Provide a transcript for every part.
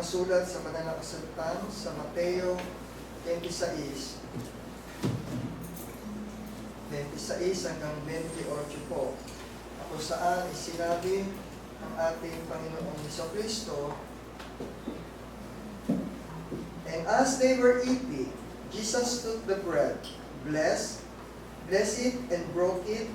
nakasulat sa banal na kasulatan sa Mateo 26, 26 hanggang 28 po, kung saan isinabi ng ating Panginoong Jesucristo, "And as they were eating, Jesus took the bread, blessed it and broke it,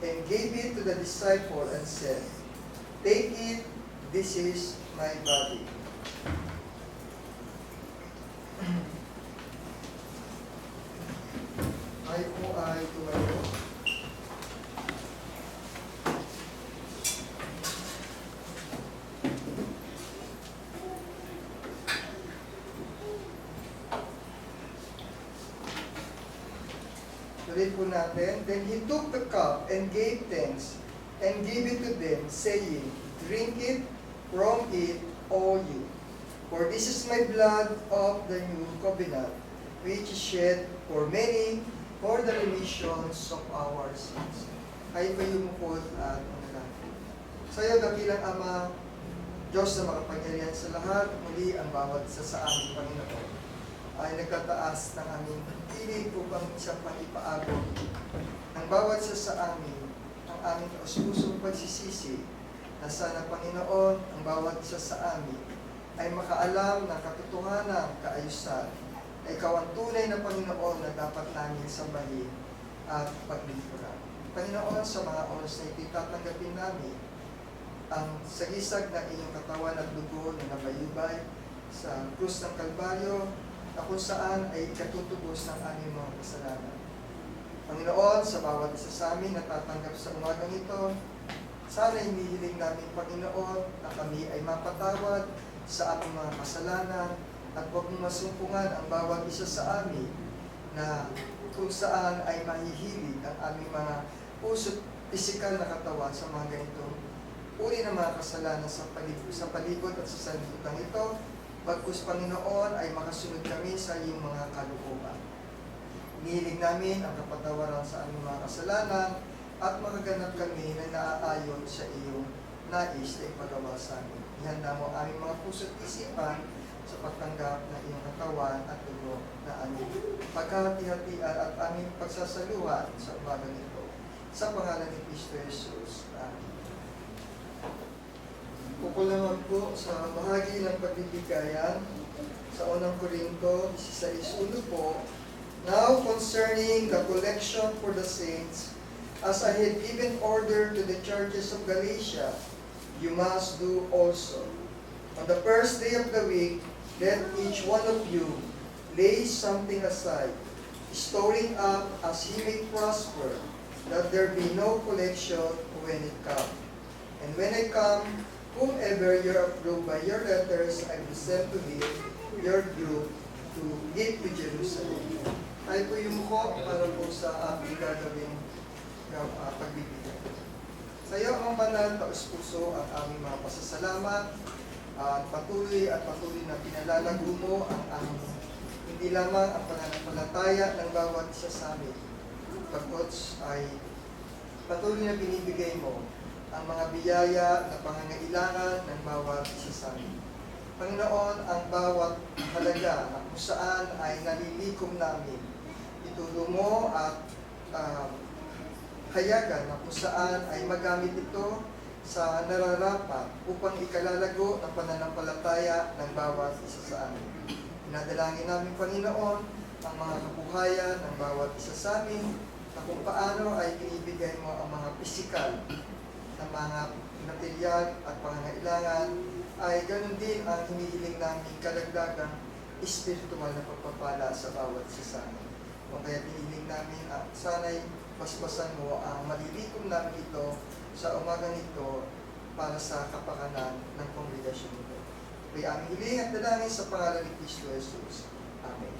and gave it to the disciple and said, 'Take it, this is my body.'" Ay po ay tumayo. Tuloy po natin. "Then he took the cup and gave thanks and gave it to them, saying, 'Drink it from it, all you. For this is my blood of the new covenant, which is shed for many for the remissions of our sins.'" Ay payumukod at manalangin. Sa iyo, dakilang Ama, Diyos na makapangyarihan sa lahat, muli ang bawat isa sa aming Panginoon ay nagtataas ng aming piling upang isang pang-ipaabot ng bawat isa sa amin ang aming kaus-pusong pagsisisi na sana, Panginoon, ang bawat isa sa amin ay makaalam ng katotohanan, kaayusan, na Ikaw ang tunay na Panginoon na dapat namin sambahin at paglingkuran. Panginoon, sa mga oras na ito, tatanggapin namin ang sagisag ng iyong katawan at dugo na nabayubay sa krus ng Kalbaryo, na kung saan ay katutubos ng aming mga kasalanan. Panginoon, sa bawat isa sa amin na tatanggap sa umagang ito, sana hinihiling namin, Panginoon, na kami ay mapatawad sa aming mga kasalanan at huwag mong masumpungan ang bawat isa sa amin na kung saan ay mahihilig ang aming mga puso't pisikal na katawan sa mga ganitong uri ng mga kasalanan sa palibot at sa sanlibutan ito. Bagkus, Panginoon, ay makasunod kami sa iyong mga kalooban. Hinihiling namin ang kapatawaran sa aming mga kasalanan at makaganap kami na naaayon sa iyong nais na ipagawa sa amin. Ihanda mo aming mga puso't isipan sa pagtanggap ng iyong katawan at dugo na aming pagkahati-hatian at aming pagsasaluhan sa umagang ito. Sa pangalan ni Cristo Jesus. Amen. Kukulangan po sa bahagi ng pagbibigayan sa unang Korinto 16:1 po. "Now concerning the collection for the saints, as I had given order to the churches of Galatia, you must do also. On the first day of the week, let each one of you lay something aside, storing up as he may prosper, that there be no collection when it comes. And when I come, whomever you approve by your letters, I will send to him your group to give to Jerusalem." Ay po yung ko para po sa ating gagawin pagbibigay. Sa iyo, ang banal, taus-puso ang aming mga pasasalamat at patuloy na pinalalago mo ang aming hindi lamang ang pananampalataya ng bawat isa sa amin, pagkots ay patuloy na binibigay mo ang mga biyaya na pangangailangan ng bawat isa sa amin. Panginoon, ang bawat halaga na kung saan ay nalilikom namin, itulo mo at hayagan na kung saan ay magamit ito sa nararapat upang ikalalago ng pananampalataya ng bawat isa sa amin. Pinadalangin namin, Panginoon, ang mga kabuhayan ng bawat isa sa amin na kung paano ay binibigay mo ang mga pisikal ng mga material at pangangailangan, ay ganun din ang hinihiling namin kalagdagang espiritual na pagpapala sa bawat isa sa amin. Kung kaya hinihiling namin at sana'y basbasan mo ang malilikom namin ito sa umagang ito para sa kapakanan ng kongregasyon nito. Kaya aming hiling at dalangin sa pangalan ni Cristo Jesus. Amen.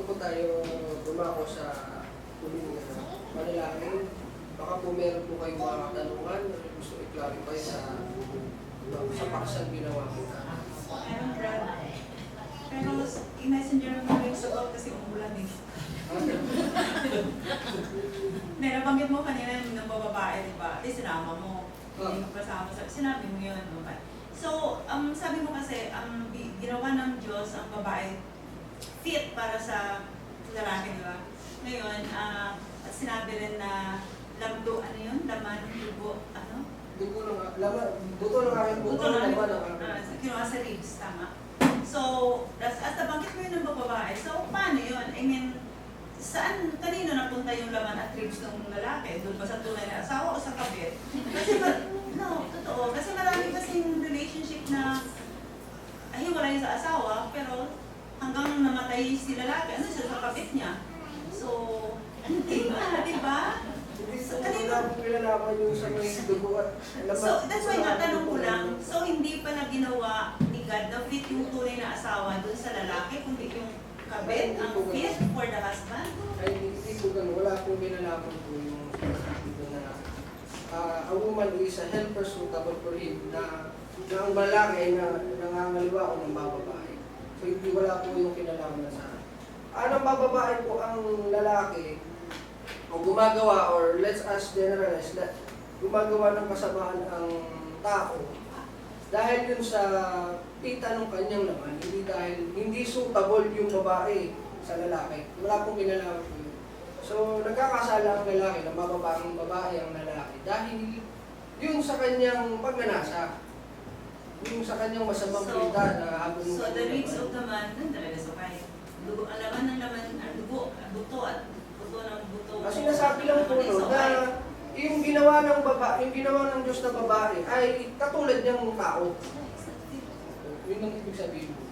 bago po tayo dumako sa huling manalangin, baka po meron po kayong mga katanungan na gusto i-clarify sa paksang ginawa po natin. Meron, Brad. Pero i-messenger mo yung sagot kasi umulan eh. Nabanggit mo kanina yung babae, di ba? At sinama mo. Hindi mo kasama sa... Sinabi mo yun, no? So, sabi mo kasi, ginawa ng Diyos ang babae fit para sa lalaki, di ba? Ngayon, at sinabi rin na lamdo, ano yun? Laman, dugo, ano? Dugo ng aking buto ng laman ng aking. Kinuha sa ribs, tama. So, as nabanggit mo yun ng babae, so paano yun? I mean, saan, kanino napunta yung laman at ribs ng lalaki? Doon ba sa tunay na asawa o sa kabit? Kasi, no, totoo. Kasi marami kasing relationship na hiwalay sa asawa, pero hanggang namatay si lalaki, ano siya sa kabit niya? So, hindi ba? Di ba? So, kanina po pinalaman yung sa may dugo at laman. So, that's why natanong ko lang, so hindi pa na ginawa ni God na fit yung tunay na asawa dun sa lalaki, kundi yung kabit ang fit for the husband? Ay, hindi po ganun. Wala pong pinalaman po yung dito na a woman is a helper suitable for him na ang lalaki ay nangangaliwa o ng bababae. So, hindi wala po yung kinalaman sa ang bababae po ang lalaki o gumagawa or let's ask generalize that gumagawa ng kasamaan ang tao dahil yun sa pita ng kanyang laman, hindi suitable yung babae sa lalaki. Wala pong kinalaman po yun. So, nagkakasala ang lalaki na mababang babae ang lalaki dahil yun sa kanyang pagnanasa. Yung sa kanyang masamang pita na habang So, the ribs of the man, nang talaga sa kaya. Dugo, ang laman ng laman, ang dugo, buto at buto ng buto. Kasi nasabi lang po no, na yung ginawa ng Diyos na babae ay katulad niyang tao. Yun ang ibig sabihin po.